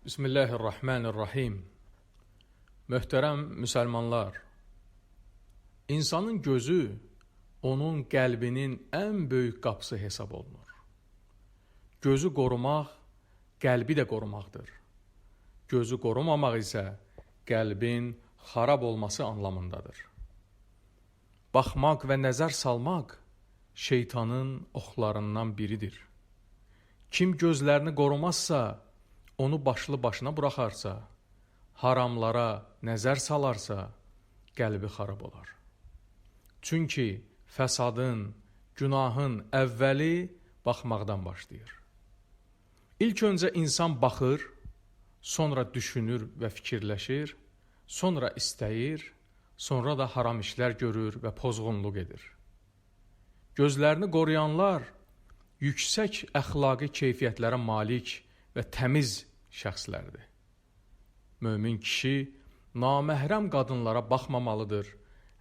Bismillahirrahmanirrahim. Möhtərəm müsəlmanlar, insanın gözü onun qəlbinin ən böyük qapısı hesab olunur. Gözü qorumaq, qəlbi də qorumaqdır. Gözü qorumamaq isə qəlbin xarab olması anlamındadır. Baxmaq və nəzər salmaq şeytanın oxlarından biridir. Kim gözlərini qorumazsa, onu başlı başına buraxarsa, haramlara nəzər salarsa, qəlbi xarab olar. Çünki fəsadın, günahın əvvəli baxmaqdan başlayır. İlk öncə insan baxır, sonra düşünür və fikirləşir, sonra istəyir, sonra da haram işlər görür və pozğunluq edir. Gözlərini qoruyanlar yüksək əxlaqi keyfiyyətlərə malik və təmiz şəxslərdir. Mömin kişi naməhrəm qadınlara baxmamalıdır,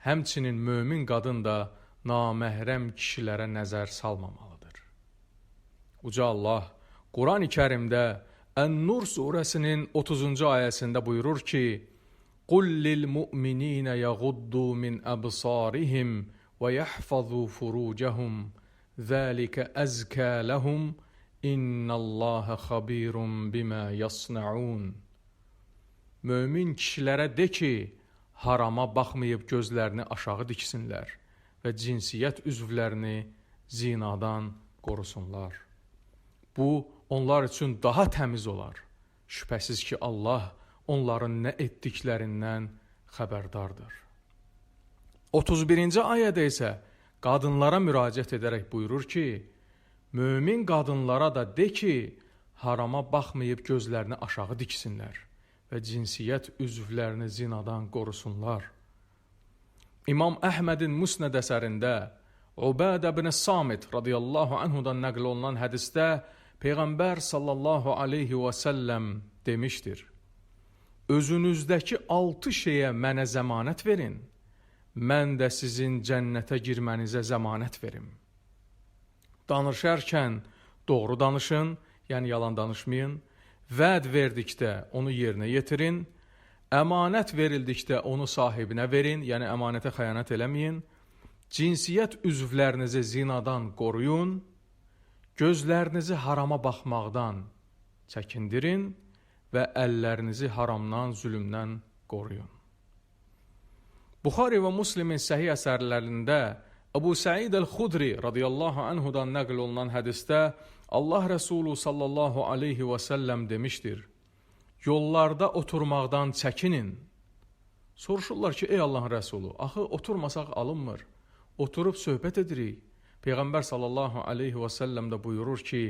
həmçinin mömin qadın da naməhrəm kişilərə nəzər salmamalıdır. Uca Allah Quran-ı Kərimdə Ən-Nur surəsinin 30-cu ayəsində buyurur ki: "Qul lil-mu'minina yaghuddu min absarihim və yahfazu furucahum, zalika azka lahum." İnnallaha xabirun bima yasnaun. Mömin kişilərə de ki, harama baxmayıb gözlərini aşağı diksinlər və cinsiyyət üzvlərini zinadan qorusunlar. Bu, onlar üçün daha təmiz olar. Şübhəsiz ki, Allah onların nə etdiklərindən xəbərdardır. 31-ci ayədə isə qadınlara müraciət edərək buyurur ki, mömin qadınlara da de ki, harama baxmayıb gözlərini aşağı diksinlər və cinsiyyət üzvlərini zinadan qorusunlar. İmam Əhmədin Musnəd əsərində Ubadə ibn Samit radiyallahu anhudan nəql olunan hədisdə Peyğəmbər sallallahu aleyhi və səlləm demişdir: "Özünüzdəki 6 şeyə mənə zəmanət verin, mən də sizin cənnətə girmənizə zəmanət verim." Danışarkən doğru danışın, yəni yalan danışmayın. Vəd verdikdə onu yerinə yetirin. Əmanət verildikdə onu sahibinə verin, yəni əmanətə xəyanət eləməyin. Cinsiyyət üzvlərinizi zinadan qoruyun. Gözlərinizi harama baxmaqdan çəkindirin və əllərinizi haramdan, zülmdən qoruyun. Buxari və Müslimin səhih əsərlərində Əbu Səid Əl-Xudri radiyallahu anhudan nəql olunan hədisdə Allah Rəsulü sallallahu aleyhi və səlləm demişdir: "Yollarda oturmaqdan çəkinin." Soruşurlar ki, ey Allahın Rəsulü, axı oturmasaq alınmır, oturub söhbət edirik. Peyğəmbər sallallahu aleyhi və səlləm də buyurur ki,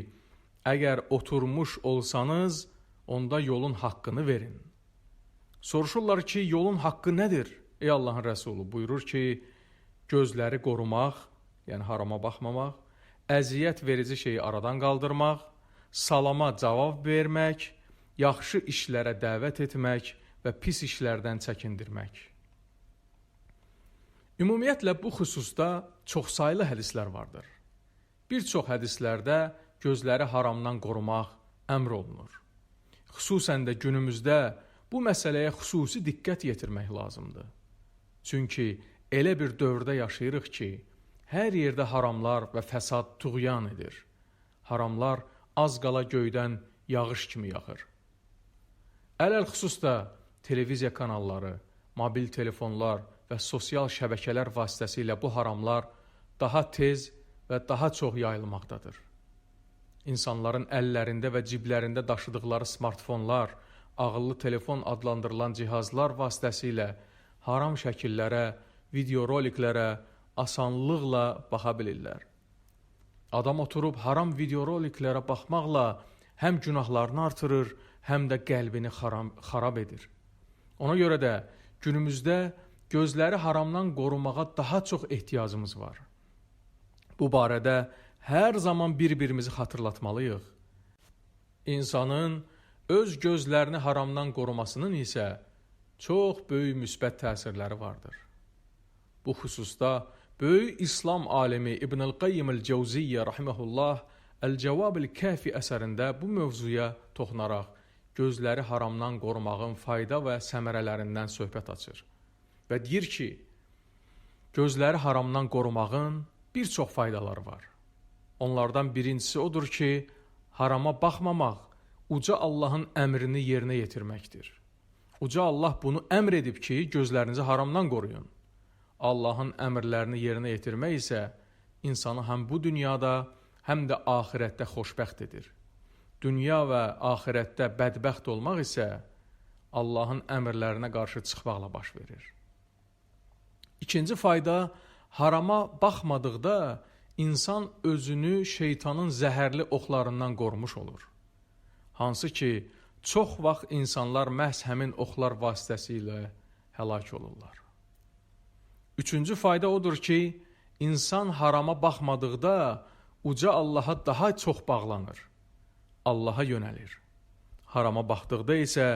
əgər oturmuş olsanız, onda yolun haqqını verin. Soruşurlar ki, yolun haqqı nədir? Ey Allahın Rəsulü, buyurur ki, gözləri qorumaq, yəni harama baxmamaq, əziyyət verici şeyi aradan qaldırmaq, salama cavab vermək, yaxşı işlərə dəvət etmək və pis işlərdən çəkindirmək. Ümumiyyətlə, bu xüsusda çoxsaylı hədislər vardır. Bir çox hədislərdə gözləri haramdan qorumaq əmr olunur. Xüsusən də günümüzdə bu məsələyə xüsusi diqqət yetirmək lazımdır. Çünki elə bir dövrdə yaşayırıq ki, hər yerdə haramlar və fəsad tuğyan edir. Haramlar az qala göydən yağış kimi yağır. Ələlxüsusda televiziya kanalları, mobil telefonlar və sosial şəbəkələr vasitəsilə bu haramlar daha tez və daha çox yayılmaqdadır. İnsanların əllərində və ciblərində daşıdıqları smartfonlar, ağıllı telefon adlandırılan cihazlar vasitəsilə haram şəkillərə, videoroliklərə asanlıqla baxa bilirlər. Adam oturub haram videoroliklərə baxmaqla həm günahlarını artırır, həm də qəlbini xarab edir. Ona görə də günümüzdə gözləri haramdan qorumağa daha çox ehtiyacımız var. Bu barədə hər zaman bir-birimizi xatırlatmalıyıq. İnsanın öz gözlərini haramdan qorumasının isə çox böyük müsbət təsirləri vardır. Bu xüsusda böyük İslam alimi İbn-i-Qayyim el-Cəvziyyə rahiməhullah Əl-Cavab-ül-Kafi əsərində bu mövzuya toxunaraq gözləri haramdan qorumağın fayda və səmərələrindən söhbət açır. Və deyir ki, gözləri haramdan qorumağın bir çox faydaları var. Onlardan birincisi odur ki, harama baxmamaq uca Allahın əmrini yerinə yetirməkdir. Uca Allah bunu əmr edib ki, gözlərinizi haramdan qoruyun. Allahın əmrlərini yerinə yetirmək isə insanı həm bu dünyada, həm də axirətdə xoşbəxt edir. Dünya və axirətdə bədbəxt olmaq isə Allahın əmrlərinə qarşı çıxmaqla baş verir. İkinci fayda, harama baxmadıqda insan özünü şeytanın zəhərli oxlarından qorumuş olur. Hansı ki, çox vaxt insanlar məhz həmin oxlar vasitəsilə həlak olurlar. Üçüncü fayda odur ki, insan harama baxmadıqda uca Allaha daha çox bağlanır, Allaha yönəlir. Harama baxdıqda isə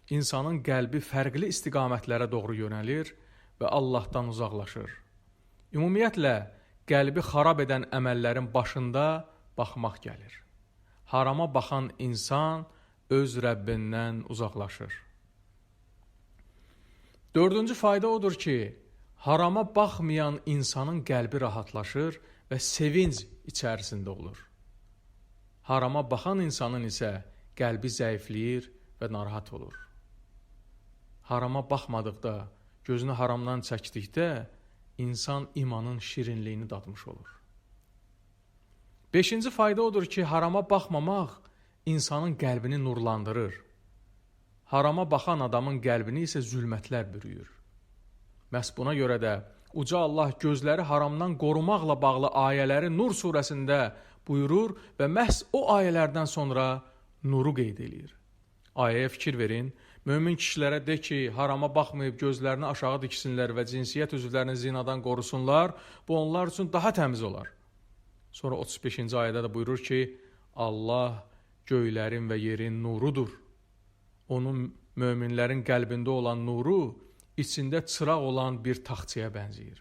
insanın qəlbi fərqli istiqamətlərə doğru yönəlir və Allahdan uzaqlaşır. Ümumiyyətlə, qəlbi xarab edən əməllərin başında baxmaq gəlir. Harama baxan insan öz Rəbbindən uzaqlaşır. Dördüncü fayda odur ki, harama baxmayan insanın qəlbi rahatlaşır və sevinc içərisində olur. Harama baxan insanın isə qəlbi zəifləyir və narahat olur. Harama baxmadıqda, gözünü haramdan çəkdikdə, insan imanın şirinliyini dadmış olur. Beşinci fayda odur ki, harama baxmamaq insanın qəlbini nurlandırır. Harama baxan adamın qəlbini isə zülmətlər bürüyür. Məhz buna görə də uca Allah gözləri haramdan qorumaqla bağlı ayələri Nur surəsində buyurur və məhz o ayələrdən sonra nuru qeyd edir. Ayəyə fikir verin, mömin kişilərə de ki, harama baxmayıb gözlərini aşağı diksinlər və cinsiyyət üzvlərini zinadan qorusunlar, bu onlar üçün daha təmiz olar. Sonra 35-ci ayədə də buyurur ki, Allah göylərin və yerin nurudur. Onun möminlərin qəlbində olan nuru içində çıraq olan bir taxtçaya bənzəyir.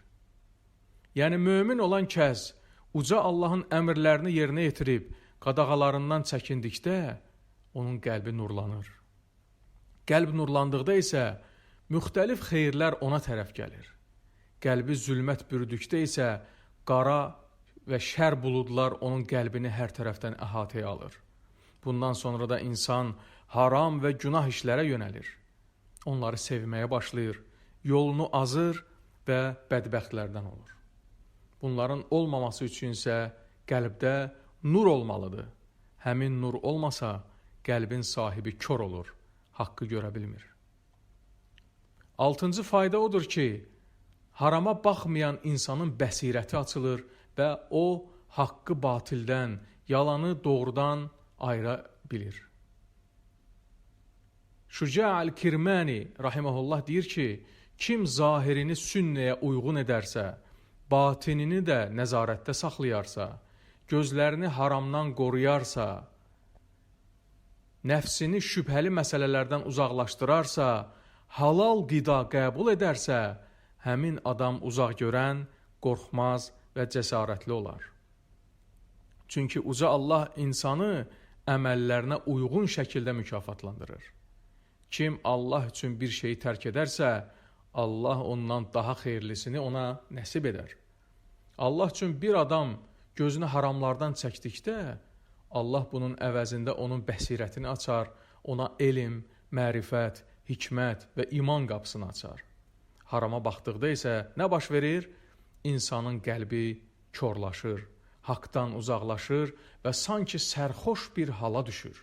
Yəni, mömin olan kəs uca Allahın əmrlərini yerinə yetirib, qadağalarından çəkindikdə onun qəlbi nurlanır. Qəlb nurlandıqda isə müxtəlif xeyirlər ona tərəf gəlir. Qəlbi zülmət bürüdükdə isə qara və şər buludlar onun qəlbini hər tərəfdən əhatəyə alır. Bundan sonra da insan haram və günah işlərə yönəlir. Onları sevməyə başlayır, yolunu azır və bədbəxtlərdən olur. Bunların olmaması üçün isə qəlbdə nur olmalıdır. Həmin nur olmasa, qəlbin sahibi kör olur, haqqı görə bilmir. Altıncı fayda odur ki, harama baxmayan insanın bəsirəti açılır və o, haqqı batildən, yalanı doğrudan ayıra bilir. Şüca el-Kirmani rahimehullah deyir ki, kim zahirini sünnəyə uyğun edərsə, batinini də nəzarətdə saxlayarsa, gözlərini haramdan qoruyarsa, nəfsini şübhəli məsələlərdən uzaqlaşdırarsa, halal qida qəbul edərsə, həmin adam uzaq görən, qorxmaz və cəsarətli olar. Çünki uca Allah insanı əməllərinə uyğun şəkildə mükafatlandırır. Kim Allah üçün bir şeyi tərk edərsə, Allah ondan daha xeyirlisini ona nəsib edər. Allah üçün bir adam gözünü haramlardan çəkdikdə, Allah bunun əvəzində onun bəsirətini açar, ona elm, mərifət, hikmət və iman qapısını açar. Harama baxdıqda isə nə baş verir? İnsanın qəlbi körlaşır, haqdan uzaqlaşır və sanki sərxoş bir hala düşür.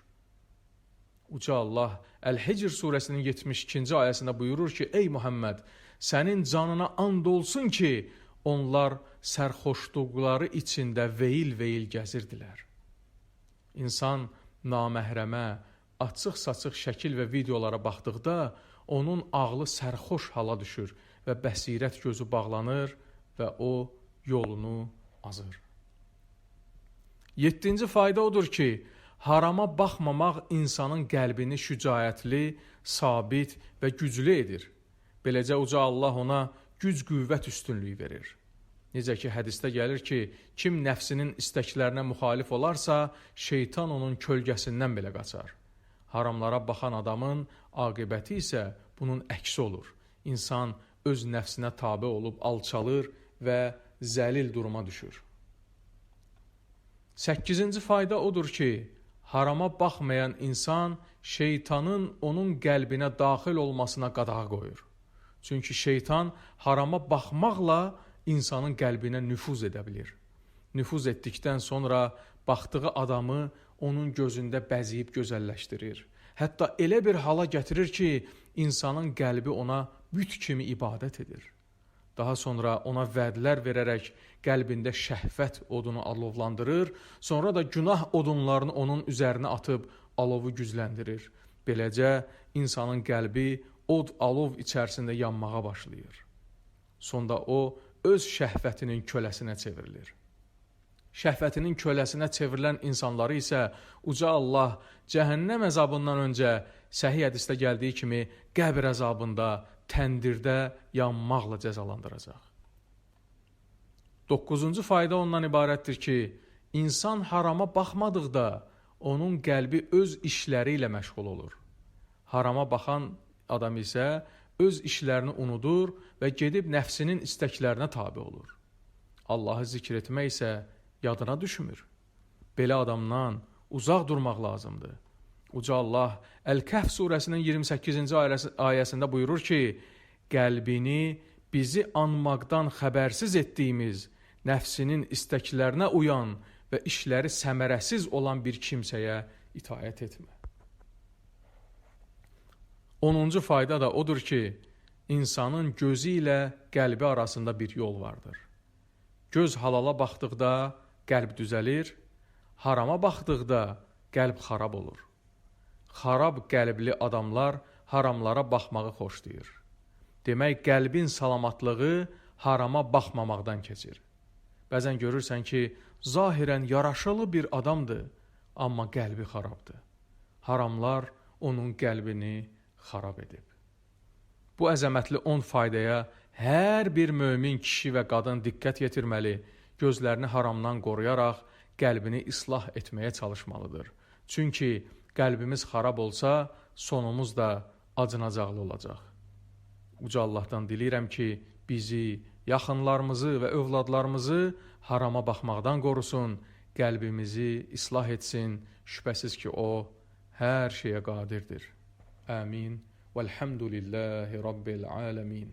Uca Allah Əl-Hicr surəsinin 72-ci ayəsində buyurur ki, ey Muhammed, sənin canına and olsun ki, onlar sərxoşluqları içində veyil-veyil gəzirdilər. İnsan naməhrəmə, açıq-saçıq şəkil və videolara baxdıqda, onun ağlı sərxoş hala düşür və bəsirət gözü bağlanır və o yolunu azır. 7-ci fayda odur ki, harama baxmamaq insanın qəlbini şücaətli, sabit və güclü edir. Beləcə uca Allah ona güc-qüvvət üstünlüyü verir. Necə ki, hədisdə gəlir ki, kim nəfsinin istəklərinə müxalif olarsa, şeytan onun kölgəsindən belə qaçar. Haramlara baxan adamın aqibəti isə bunun əksi olur. İnsan öz nəfsinə tabe olub alçalır və zəlil duruma düşür. 8-ci fayda odur ki, harama baxmayan insan şeytanın onun qəlbinə daxil olmasına qadağa qoyur. Çünki şeytan harama baxmaqla insanın qəlbinə nüfuz edə bilir. Nüfuz etdikdən sonra baxdığı adamı onun gözündə bəziyib gözəlləşdirir. Hətta elə bir hala gətirir ki, insanın qəlbi ona büt kimi ibadət edir. Daha sonra ona vədlər verərək qəlbində şəhvət odunu alovlandırır, sonra da günah odunlarını onun üzərinə atıb alovu gücləndirir. Beləcə, insanın qəlbi od-alov içərisində yanmağa başlayır. Sonda o, öz şəhvətinin köləsinə çevrilir. Şəhvətinin köləsinə çevrilən insanları isə uca Allah cəhənnəm əzabından öncə səhih hədisdə gəldiyi kimi qəbr əzabında, təndirdə yanmaqla cəzalandıracaq. 9-cu fayda ondan ibarətdir ki, insan harama baxmadıqda onun qəlbi öz işləri ilə məşğul olur. Harama baxan adam isə öz işlərini unudur və gedib nəfsinin istəklərinə tabe olur. Allahı zikr etmək isə yadına düşmür. Belə adamdan uzaq durmaq lazımdır. Uca Allah Əl-Kəhf surəsinin 28-ci ayəsində buyurur ki, qəlbini bizi anmaqdan xəbərsiz etdiyimiz, nəfsinin istəklərinə uyan və işləri səmərəsiz olan bir kimsəyə itaət etmə. 10-cu fayda da odur ki, insanın gözü ilə qəlbi arasında bir yol vardır. Göz halala baxdıqda qəlb düzəlir, harama baxdıqda qəlb xarab olur. Xarab qəlbli adamlar haramlara baxmağı xoşlayır. Demək, qəlbin salamatlığı harama baxmamaqdan keçir. Bəzən görürsən ki, zahirən yaraşılı bir adamdır, amma qəlbi xarabdır. Haramlar onun qəlbini xarab edib. Bu əzəmətli 10 faydaya hər bir mömin kişi və qadın diqqət yetirməli, gözlərini haramdan qoruyaraq qəlbini islah etməyə çalışmalıdır. Çünki qəlbimiz xarab olsa, sonumuz da acınacaqlı olacaq. Uca Allahdan diləyirəm ki, bizi, yaxınlarımızı və övladlarımızı harama baxmaqdan qorusun, qəlbimizi islah etsin. Şübhəsiz ki, O hər şeyə qadirdir. Amin. Vəlhamdülillahi Rabbil aləmin.